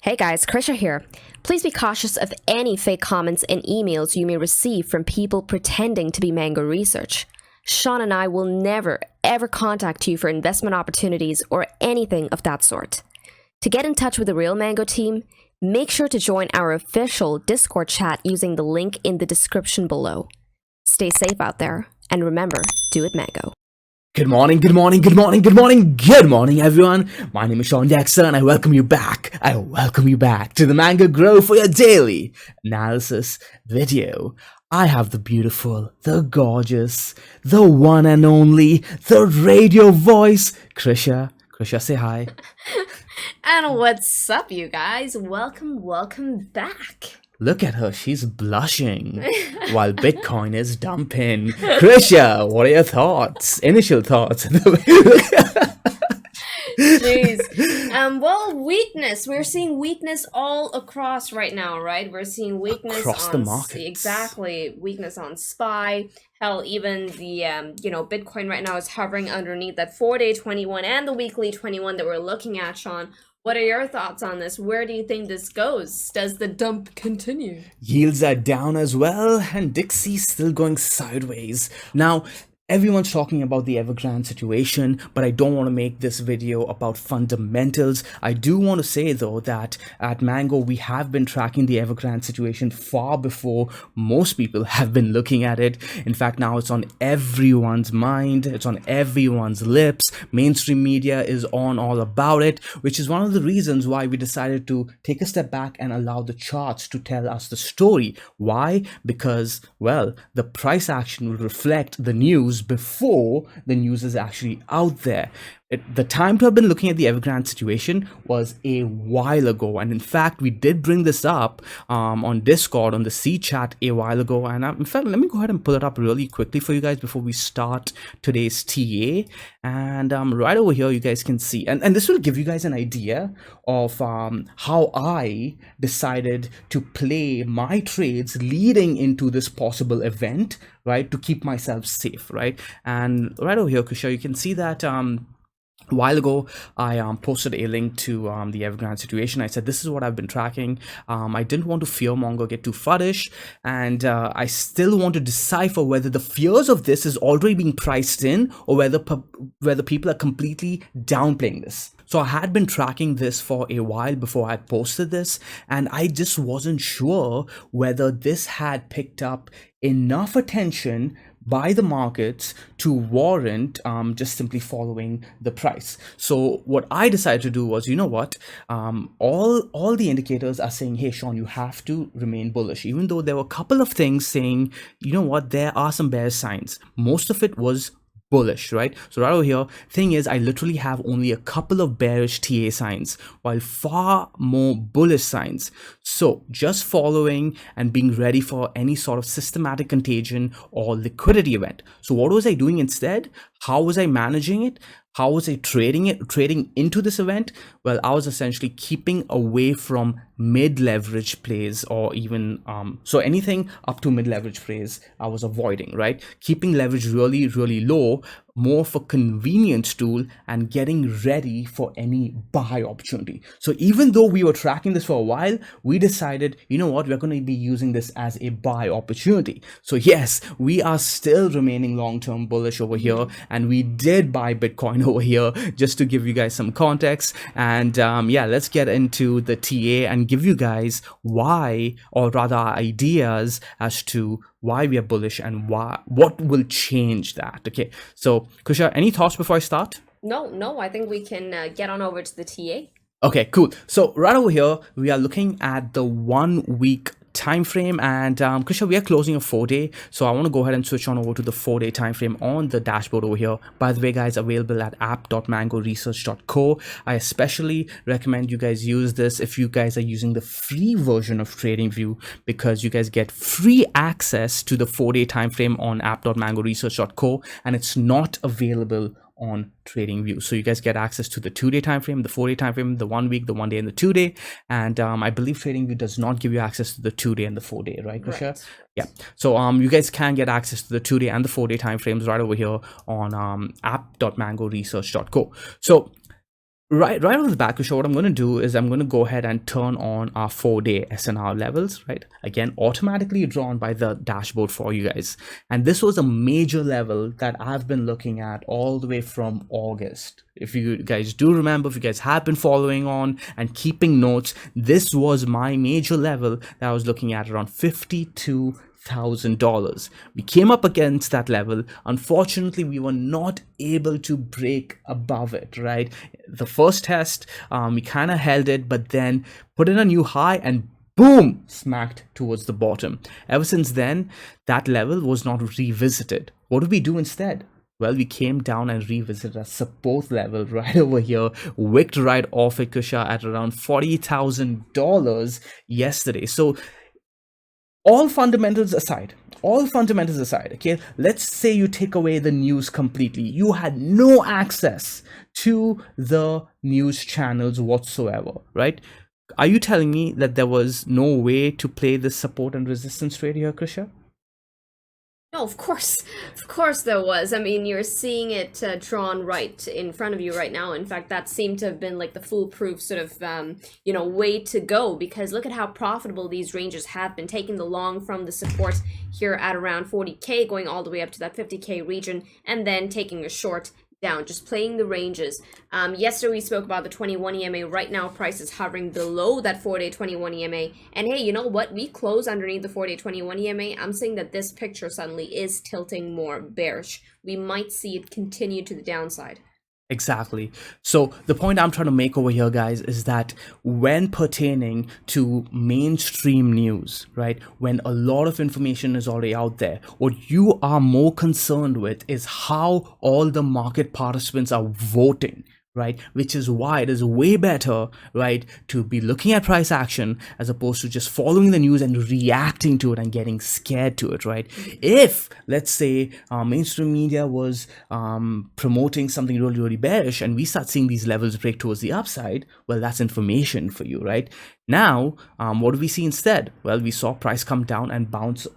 Hey guys, Krisha here. Please be cautious of any fake comments and emails you may receive from people pretending to be Mango Research. Sean and I will never, ever contact you for investment opportunities or anything of that sort. To get in touch with the real Mango team, make sure to join our official Discord chat using the link in the description below. Stay safe out there, and remember, do it Mango. Good morning, everyone. My name is Sean Jackson, and I welcome you back to the Mango Grow for your daily analysis video. I have the beautiful, the gorgeous, the one and only, the radio voice, Krisha. Krisha, say hi. And what's up, you guys? Welcome back. Look at her, she's blushing while Bitcoin is dumping. Krisha, what are your thoughts? Initial thoughts? Jeez. Well, weakness. We're seeing weakness all across right now, right? We're seeing weakness across on the markets. Exactly. Weakness on SPY. Hell, even the Bitcoin right now is hovering underneath that 4-day 21 and the weekly 21 that we're looking at, Sean. What are your thoughts on this? Where do you think this goes? Does the dump continue? Yields are down as well, and Dixie's still going sideways. Now, everyone's talking about the Evergrande situation, but I don't want to make this video about fundamentals. I do want to say, though, that at Mango, we have been tracking the Evergrande situation far before most people have been looking at it. In fact, now it's on everyone's mind. It's on everyone's lips. Mainstream media is on all about it, which is one of the reasons why we decided to take a step back and allow the charts to tell us the story. Why? Because, well, the price action will reflect the news before the news is actually out there. The time to have been looking at the Evergrande situation was a while ago, and in fact we did bring this up on Discord on the C chat a while ago, and in fact let me go ahead and pull it up really quickly for you guys before we start today's TA. And right over here you guys can see, and this will give you guys an idea of how I decided to play my trades leading into this possible event, right, to keep myself safe, right? And right over here, Krisha, you can see that a while ago, I posted a link to the Evergrande situation. I said, this is what I've been tracking. I didn't want to fearmonger, get too fuddish, and I still want to decipher whether the fears of this is already being priced in or whether people are completely downplaying this. So I had been tracking this for a while before I had posted this, and I just wasn't sure whether this had picked up enough attention by the markets to warrant just simply following the price. So what I decided to do was, you know what, all the indicators are saying, hey Sean, you have to remain bullish, even though there were a couple of things saying, you know what, there are some bear signs. Most of it was bullish, right? So right over here, thing is, I literally have only a couple of bearish TA signs while far more bullish signs. So just following and being ready for any sort of systematic contagion or liquidity event. So what was I doing instead? How was I managing it? How was I trading into this event? Well, I was essentially keeping away from mid-leverage plays, or even so anything up to mid-leverage plays I was avoiding, right? Keeping leverage really low, more for convenience tool, and getting ready for any buy opportunity. So even though we were tracking this for a while, we decided, you know what, we're going to be using this as a buy opportunity. So yes, we are still remaining long-term bullish over here, and we did buy Bitcoin over here, just to give you guys some context. And yeah, let's get into the TA and give you guys why, or rather ideas as to why we are bullish and what will change that. Okay, so Krisha, any thoughts before I start? No, I think we can get on over to the TA. Okay, cool. So right over here, we are looking at the 1 week time frame, and Krisha, we are closing a 4-day, so I want to go ahead and switch on over to the 4-day time frame on the dashboard over here. By the way, guys, available at app.mangoresearch.co. I especially recommend you guys use this if you guys are using the free version of TradingView, because you guys get free access to the 4-day time frame on app.mangoresearch.co, and it's not available on TradingView. So you guys get access to the 2-day time frame, the 4-day time frame, the 1 week, the 1 day, and the 2-day. And I believe TradingView does not give you access to the 2-day and the 4-day, right, Krisha? Right. Yeah. So you guys can get access to the 2-day and the 4-day time frames right over here on app.mangoresearch.co. So Right off the back, Kushal, what I'm going to do is I'm going to go ahead and turn on our 4-day SNR levels, right? Again, automatically drawn by the dashboard for you guys. And this was a major level that I've been looking at all the way from August. If you guys do remember, if you guys have been following on and keeping notes, this was my major level that I was looking at around $52,000. We came up against that level. Unfortunately, we were not able to break above it, right? The first test, we kind of held it, but then put in a new high and boom, smacked towards the bottom. Ever since then, that level was not revisited. What did we do instead? Well, we came down and revisited a support level right over here, wicked right off it, Kusha, at around $40,000 yesterday. So all fundamentals aside, okay, let's say you take away the news completely. You had no access to the news channels whatsoever, right? Are you telling me that there was no way to play the support and resistance trade here, Krisha? No, of course there was. I mean, you're seeing it drawn right in front of you right now. In fact, that seemed to have been like the foolproof sort of, way to go, because look at how profitable these ranges have been, taking the long from the support here at around 40K, going all the way up to that 50K region, and then taking a short down, just playing the ranges. Yesterday we spoke about the 21 EMA. Right now price is hovering below that 4-day 21 EMA, and hey, you know what, we close underneath the 4-day 21 EMA. I'm saying that this picture suddenly is tilting more bearish. We might see it continue to the downside. Exactly. So the point I'm trying to make over here, guys, is that when pertaining to mainstream news, right, when a lot of information is already out there, what you are more concerned with is how all the market participants are voting, right? Which is why it is way better, right, to be looking at price action as opposed to just following the news and reacting to it and getting scared to it, right? If, let's say, mainstream media was promoting something really, really bearish and we start seeing these levels break towards the upside, well, that's information for you, right? Now, what do we see instead? Well, we saw price come down and bounce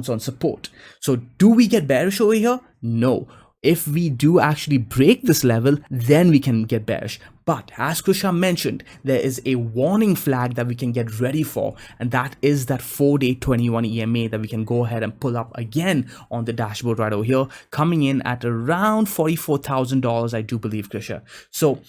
on support. So do we get bearish over here? No. If we do actually break this level, then we can get bearish. But as Krisha mentioned, there is a warning flag that we can get ready for, and that is that 4-day 21 EMA that we can go ahead and pull up again on the dashboard right over here, coming in at around $44,000, I do believe, Krisha. So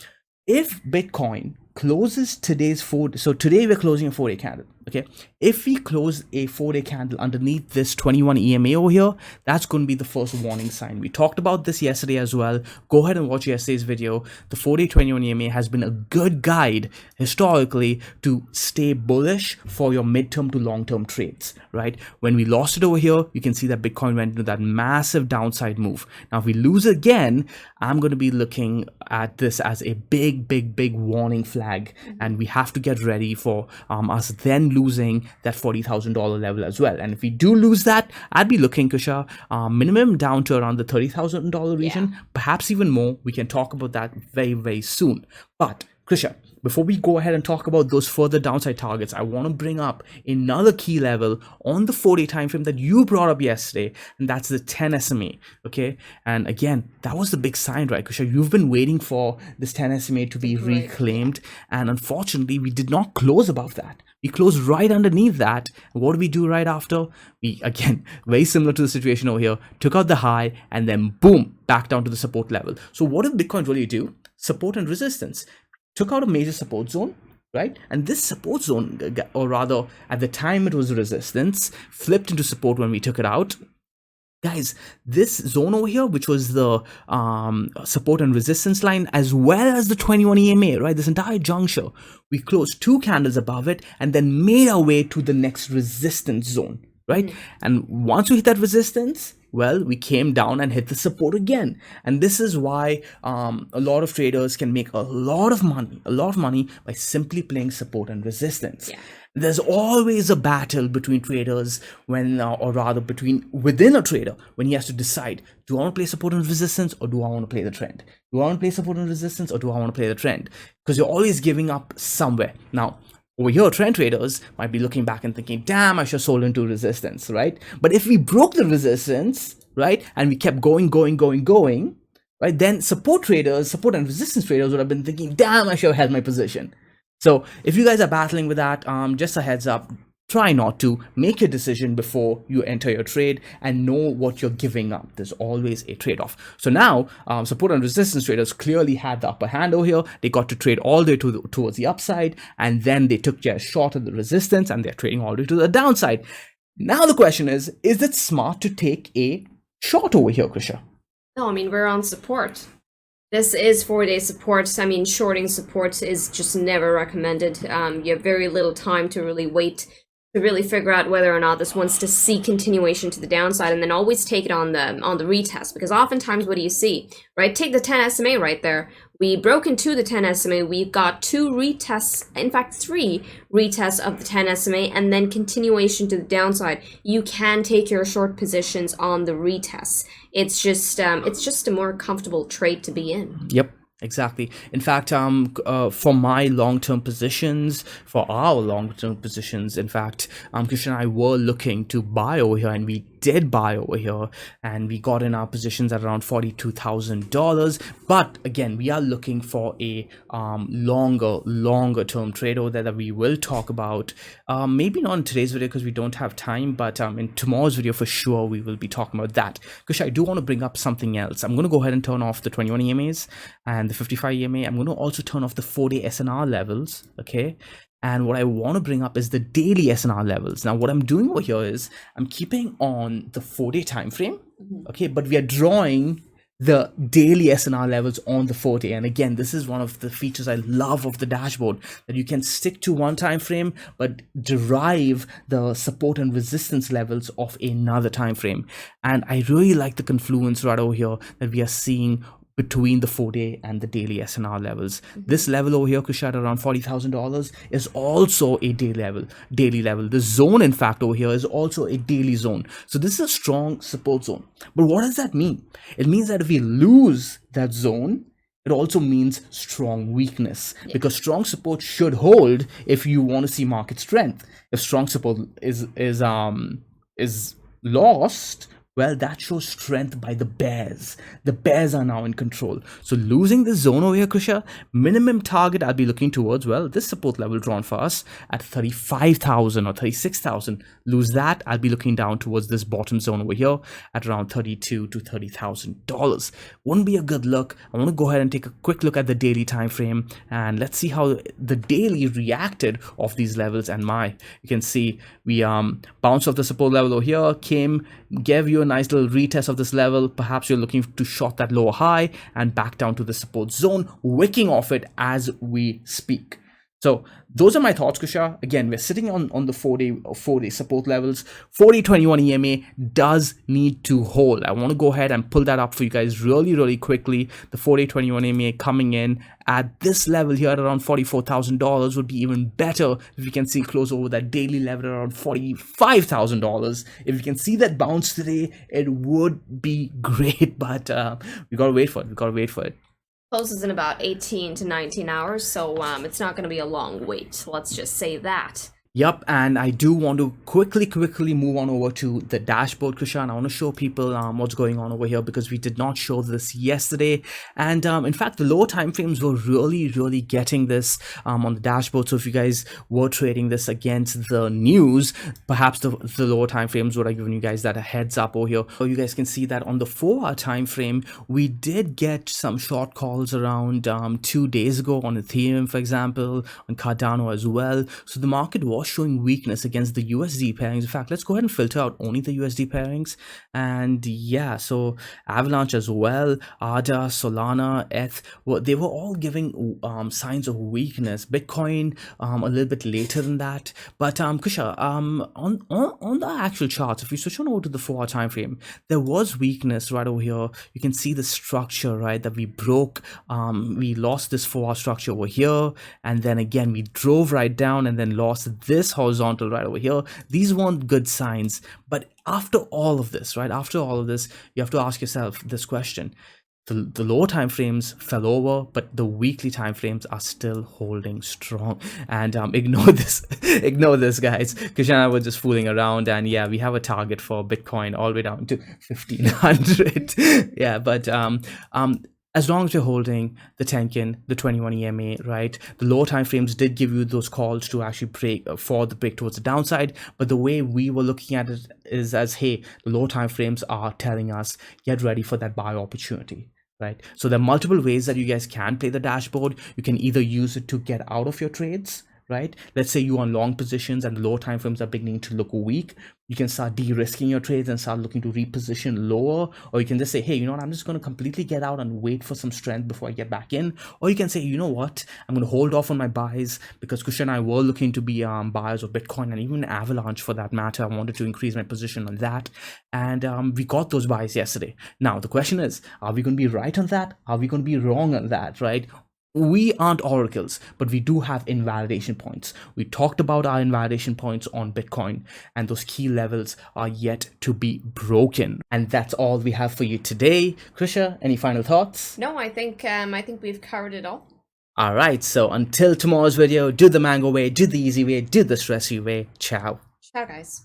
if Bitcoin closes today's so today we're closing a 4-day candle, okay? If we close a 4-day candle underneath this 21 EMA over here, that's going to be the first warning sign. We talked about this yesterday as well. Go ahead and watch yesterday's video. The 4-day 21 EMA has been a good guide historically to stay bullish for your midterm to long-term trades, right? When we lost it over here, you can see that Bitcoin went into that massive downside move. Now, if we lose again, I'm going to be looking at this as a big warning flag, and we have to get ready for us then losing that $40,000 level as well. And if we do lose that, I'd be looking, Kusha, minimum down to around the $30,000 region, perhaps even more. We can talk about that very soon. But Krisha, before we go ahead and talk about those further downside targets, I want to bring up another key level on the 4-day time frame that you brought up yesterday, and that's the 10 SMA, okay? And again, that was the big sign, right, Kusha? You've been waiting for this 10 SMA to be reclaimed, and unfortunately, we did not close above that. We closed right underneath that. What do we do right after? We, again, very similar to the situation over here, took out the high and then boom, back down to the support level. So what did Bitcoin really do? Support and resistance. Took out a major support zone, right? And this support zone, or rather at the time it was resistance, flipped into support when we took it out. Guys, this zone over here, which was the support and resistance line, as well as the 21 EMA, right? This entire juncture, we closed 2 candles above it and then made our way to the next resistance zone, right? And once we hit that resistance, well, we came down and hit the support again. And this is why a lot of traders can make a lot of money by simply playing support and resistance. Yeah. There's always a battle between traders within a trader when he has to decide, do I want to play support and resistance or do I want to play the trend? Do I want to play support and resistance or do I want to play the trend? Because you're always giving up somewhere. Now, over here, trend traders might be looking back and thinking, damn, I should have sold into resistance, right? But if we broke the resistance, right, and we kept going, right? Then support and resistance traders would have been thinking, damn, I should have held my position. So if you guys are battling with that, just a heads up, try not to. Make your decision before you enter your trade and know what you're giving up. There's always a trade-off. So now support and resistance traders clearly had the upper hand over here. They got to trade all the way towards the upside, and then they took their short at the resistance and they're trading all the way to the downside. Now the question is it smart to take a short over here, Krisha? No, I mean, we're on support. This is 4-day support. I mean, shorting support is just never recommended. You have very little time to really wait to really figure out whether or not this wants to see continuation to the downside, and then always take it on the retest, because oftentimes what do you see, right? Take the 10 SMA right there. We broke into the 10 SMA. We've got 2 retests, in fact 3 retests of the 10 SMA, and then continuation to the downside. You can take your short positions on the retests. It's just a more comfortable trade to be in. Yep. Exactly. In fact, for my long-term positions, for our long-term positions, in fact, Christian and I were looking to buy over here, and we did buy over here, and we got in our positions at around $42,000. But again, we are looking for a longer term trade over there that we will talk about. Maybe not in today's video because we don't have time, but in tomorrow's video for sure we will be talking about that. Because I do want to bring up something else. I'm going to go ahead and turn off the 21 EMAs and the 55 EMA. I'm going to also turn off the 4-day SNR levels. Okay. And what I want to bring up is the daily SNR levels. Now, what I'm doing over here is I'm keeping on the 4-day time frame, okay, but we are drawing the daily SNR levels on the 4-day. And again, this is one of the features I love of the dashboard, that you can stick to one time frame but derive the support and resistance levels of another time frame. And I really like the confluence right over here that we are seeing between the 4-day and the daily SNR levels. This level over here, Kusha, at around $40,000 is also a daily level. The zone, in fact, over here is also a daily zone. So this is a strong support zone. But what does that mean? It means that if we lose that zone, it also means strong weakness, because strong support should hold if you want to see market strength. If strong support is lost, well, that shows strength by the bears. The bears are now in control. So losing this zone over here, Krisha, minimum target I'll be looking towards, well, this support level drawn for us at 35,000 or 36,000. Lose that, I'll be looking down towards this bottom zone over here at around $32,000 to $30,000. Wouldn't be a good look. I want to go ahead and take a quick look at the daily time frame, and let's see how the daily reacted off these levels. And you can see we bounced off the support level over here, gave you a nice little retest of this level. Perhaps you're looking to short that lower high and back down to the support zone, wicking off it as we speak. So those are my thoughts, Kusha. Again, we're sitting on the 4-day support levels. 4-day 21 EMA does need to hold. I want to go ahead and pull that up for you guys really quickly. The 4-day 21 EMA coming in at this level here at around $44,000 would be even better if we can see close over that daily level around $45,000. If we can see that bounce today, it would be great, but we gotta wait for it. Closes in about 18 to 19 hours, so it's not going to be a long wait. Let's just say that. Yep, and I do want to quickly move on over to the dashboard, Krishan. I want to show people what's going on over here, because we did not show this yesterday. And in fact, the lower time frames were really getting this on the dashboard. So if you guys were trading this against the news, perhaps the lower time frames would have given you guys that a heads up over here. So you guys can see that on the 4-hour time frame, we did get some short calls around 2 days ago on Ethereum, for example, on Cardano as well. So the market was showing weakness against the USD pairings. In fact, let's go ahead and filter out only the USD pairings. And yeah, so Avalanche as well, ADA, Solana, ETH, well, they were all giving signs of weakness. Bitcoin a little bit later than that. But Kusha, on the actual charts, if we switch on over to the 4-hour time frame, there was weakness right over here. You can see the structure, right, that we broke. We lost this 4-hour structure over here, and then again we drove right down and then lost this horizontal right over here. These weren't good signs. But after all of this, right, you have to ask yourself this question: the lower time frames fell over, but the weekly time frames are still holding strong. And ignore this, ignore this, guys. Krishna and I were just fooling around, and yeah, we have a target for Bitcoin all the way down to 1500. Yeah, but as long as you're holding the Tenkin, the 21 EMA, right? The lower time frames did give you those calls to actually break for the break towards the downside. But the way we were looking at it is as, hey, the lower time frames are telling us get ready for that buy opportunity. Right. So there are multiple ways that you guys can play the dashboard. You can either use it to get out of your trades, right? Let's say you're on long positions and the lower time frames are beginning to look weak. You can start de-risking your trades and start looking to reposition lower. Or you can just say, hey, you know what, I'm just going to completely get out and wait for some strength before I get back in. Or you can say, you know what, I'm going to hold off on my buys, because Kush and I were looking to be buyers of Bitcoin and even Avalanche for that matter. I wanted to increase my position on that. And we got those buys yesterday. Now, the question is, are we going to be right on that? Are we going to be wrong on that, right? We aren't oracles, but we do have invalidation points. We talked about our invalidation points on Bitcoin, and those key levels are yet to be broken. And that's all we have for you today. Krisha, any final thoughts? No, I think we've covered it all. All right, so until tomorrow's video, do the mango way, do the easy way, do the stress-free way. Ciao. Ciao, guys.